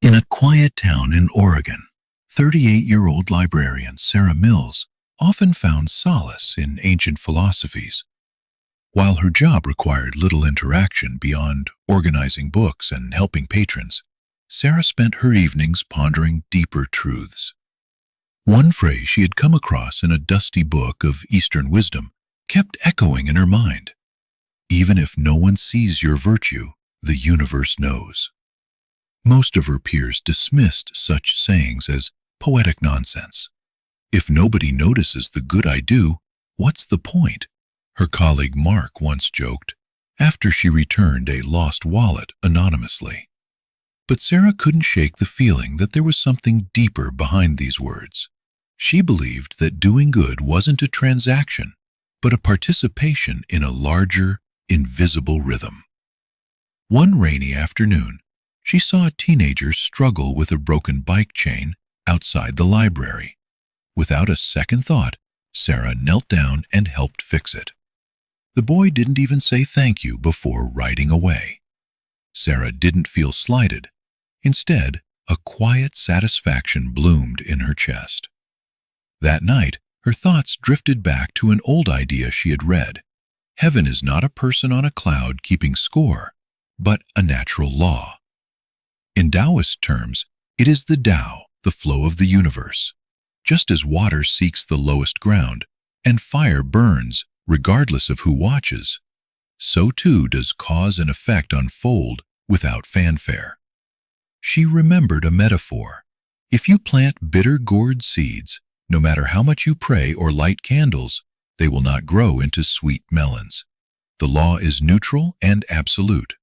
In a quiet town in Oregon, 38-year-old librarian Sarah Mills often found solace in ancient philosophies. While her job required little interaction beyond organizing books and helping patrons, Sarah spent her evenings pondering deeper truths. One phrase she had come across in a dusty book of Eastern wisdom kept echoing in her mind. Even if no one sees your virtue, the universe knows. Most of her peers dismissed such sayings as poetic nonsense. If nobody notices the good I do, what's the point? Her colleague Mark once joked, after she returned a lost wallet anonymously. But Sarah couldn't shake the feeling that there was something deeper behind these words. She believed that doing good wasn't a transaction, but a participation in a larger, invisible rhythm. One rainy afternoon, she saw a teenager struggle with a broken bike chain outside the library. Without a second thought, Sarah knelt down and helped fix it. The boy didn't even say thank you before riding away. Sarah didn't feel slighted. Instead, a quiet satisfaction bloomed in her chest. That night, her thoughts drifted back to an old idea she had read. Heaven is not a person on a cloud keeping score, but a natural law. In Taoist terms, it is the Tao, the flow of the universe. Just as water seeks the lowest ground, and fire burns regardless of who watches, so too does cause and effect unfold without fanfare. She remembered a metaphor. If you plant bitter gourd seeds, no matter how much you pray or light candles, they will not grow into sweet melons. The law is neutral and absolute.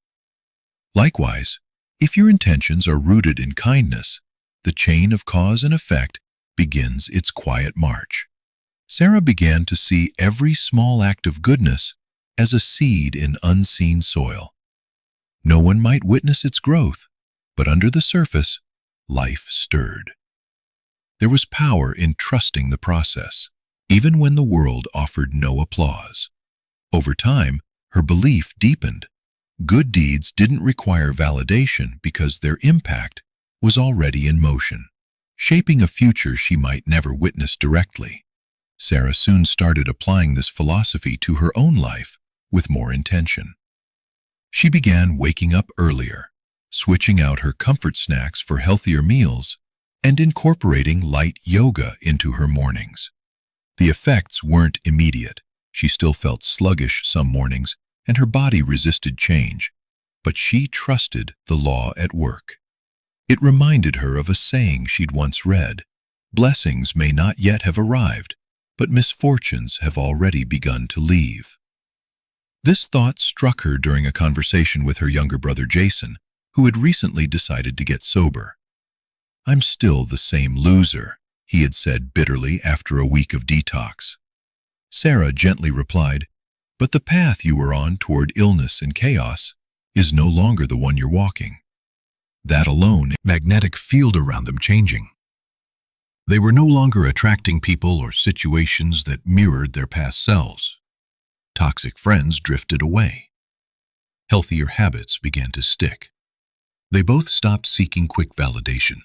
Likewise, if your intentions are rooted in kindness, the chain of cause and effect begins its quiet march. Sarah began to see every small act of goodness as a seed in unseen soil. No one might witness its growth, but under the surface, life stirred. There was power in trusting the process, even when the world offered no applause. Over time, her belief deepened. Good deeds didn't require validation because their impact was already in motion, shaping a future she might never witness directly. Sarah soon started applying this philosophy to her own life with more intention. She began waking up earlier, switching out her comfort snacks for healthier meals, and incorporating light yoga into her mornings. The effects weren't immediate. She still felt sluggish some mornings, and her body resisted change, but she trusted the law at work. It reminded her of a saying she'd once read: blessings may not yet have arrived, but misfortunes have already begun to leave. This thought struck her during a conversation with her younger brother Jason, who had recently decided to get sober. "I'm still the same loser," he had said bitterly after a week of detox. Sarah gently replied, "But the path you were on toward illness and chaos is no longer the one you're walking." That alone, magnetic field around them changing. They were no longer attracting people or situations that mirrored their past selves. Toxic friends drifted away. Healthier habits began to stick. They both stopped seeking quick validation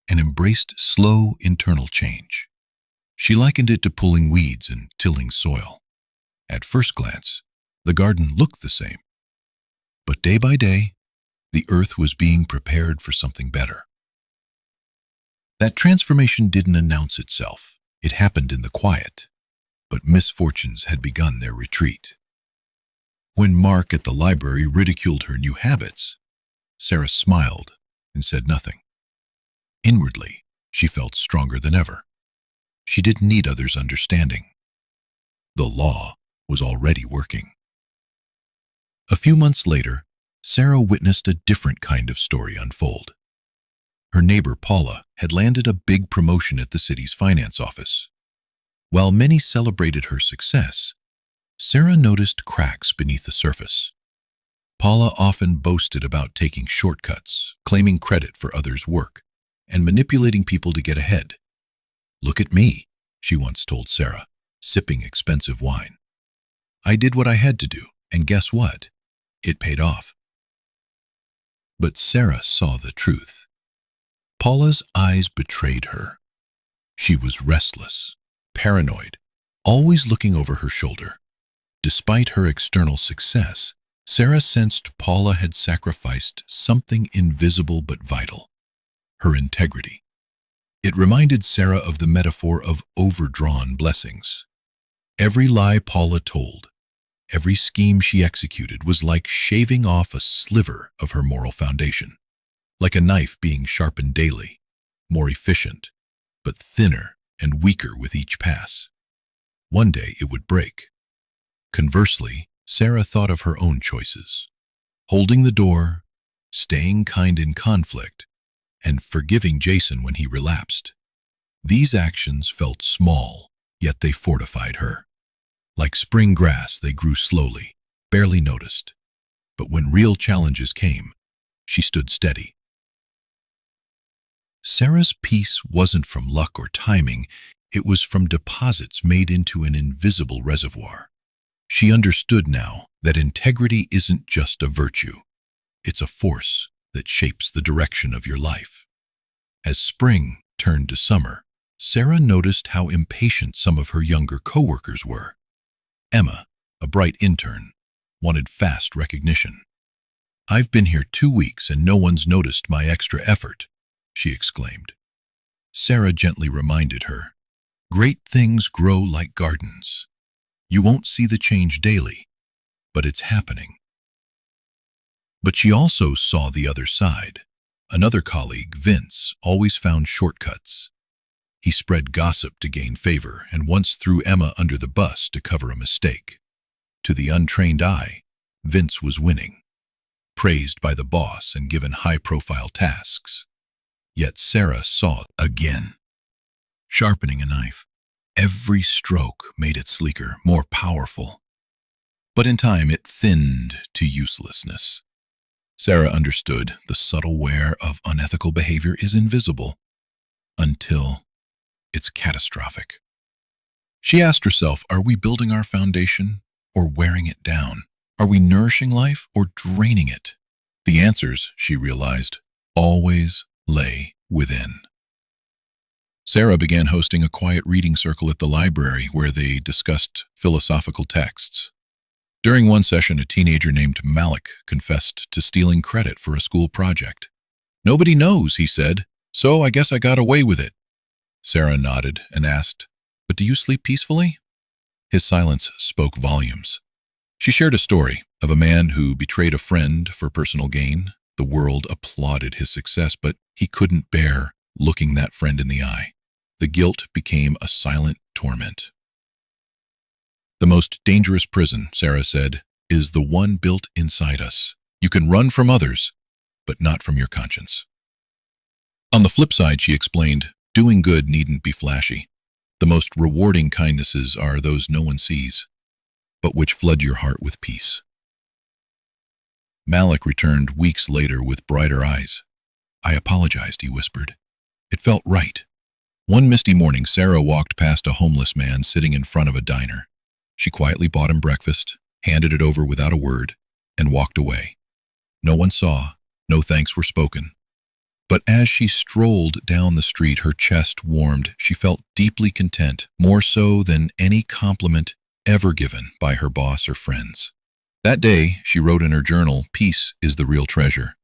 and embraced slow internal change. She likened it to pulling weeds and tilling soil. At first glance, the garden looked the same. But day by day, the earth was being prepared for something better. That transformation didn't announce itself. It happened in the quiet, but misfortunes had begun their retreat. When Mark at the library ridiculed her new habits, Sarah smiled and said nothing. Inwardly, she felt stronger than ever. She didn't need others' understanding. The law was already working. A few months later, Sarah witnessed a different kind of story unfold. Her neighbor Paula had landed a big promotion at the city's finance office. While many celebrated her success, Sarah noticed cracks beneath the surface. Paula often boasted about taking shortcuts, claiming credit for others' work, and manipulating people to get ahead. "Look at me," she once told Sarah, sipping expensive wine. "I did what I had to do, and guess what? It paid off." But Sarah saw the truth. Paula's eyes betrayed her. She was restless, paranoid, always looking over her shoulder. Despite her external success, Sarah sensed Paula had sacrificed something invisible but vital: her integrity. It reminded Sarah of the metaphor of overdrawn blessings. Every lie Paula told, every scheme she executed was like shaving off a sliver of her moral foundation, like a knife being sharpened daily, more efficient, but thinner and weaker with each pass. One day it would break. Conversely, Sarah thought of her own choices: holding the door, staying kind in conflict, and forgiving Jason when he relapsed. These actions felt small, yet they fortified her. Like spring grass, they grew slowly, barely noticed. But when real challenges came, she stood steady. Sarah's peace wasn't from luck or timing, it was from deposits made into an invisible reservoir. She understood now that integrity isn't just a virtue, it's a force that shapes the direction of your life. As spring turned to summer, Sarah noticed how impatient some of her younger coworkers were. Emma, a bright intern, wanted fast recognition. "I've been here 2 weeks and no one's noticed my extra effort," she exclaimed. Sarah gently reminded her, "Great things grow like gardens. You won't see the change daily, but it's happening." But she also saw the other side. Another colleague, Vince, always found shortcuts. He spread gossip to gain favor and once threw Emma under the bus to cover a mistake. To the untrained eye, Vince was winning, praised by the boss and given high-profile tasks. Yet Sarah saw again. Sharpening a knife, every stroke made it sleeker, more powerful. But in time it thinned to uselessness. Sarah understood the subtle wear of unethical behavior is invisible until it's catastrophic. She asked herself, are we building our foundation or wearing it down? Are we nourishing life or draining it? The answers, she realized, always lay within. Sarah began hosting a quiet reading circle at the library where they discussed philosophical texts. During one session, a teenager named Malik confessed to stealing credit for a school project. "Nobody knows," he said, "so I guess I got away with it." Sarah nodded and asked, "But do you sleep peacefully?" His silence spoke volumes. She shared a story of a man who betrayed a friend for personal gain. The world applauded his success, but he couldn't bear looking that friend in the eye. The guilt became a silent torment. "The most dangerous prison," Sarah said, "is the one built inside us. You can run from others, but not from your conscience." On the flip side, she explained, doing good needn't be flashy. The most rewarding kindnesses are those no one sees, but which flood your heart with peace. Malik returned weeks later with brighter eyes. "I apologized," he whispered. "It felt right." One misty morning, Sarah walked past a homeless man sitting in front of a diner. She quietly bought him breakfast, handed it over without a word, and walked away. No one saw, no thanks were spoken. But as she strolled down the street, her chest warmed. She felt deeply content, more so than any compliment ever given by her boss or friends. That day, she wrote in her journal, "Peace is the real treasure."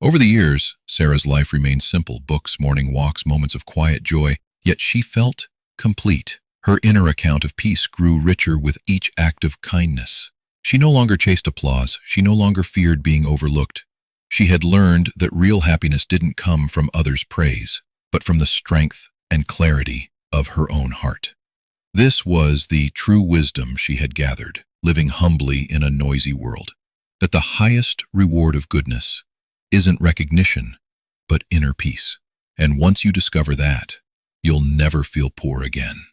Over the years, Sarah's life remained simple: books, morning walks, moments of quiet joy, yet she felt complete. Her inner account of peace grew richer with each act of kindness. She no longer chased applause. She no longer feared being overlooked. She had learned that real happiness didn't come from others' praise, but from the strength and clarity of her own heart. This was the true wisdom she had gathered, living humbly in a noisy world, that the highest reward of goodness isn't recognition, but inner peace. And once you discover that, you'll never feel poor again.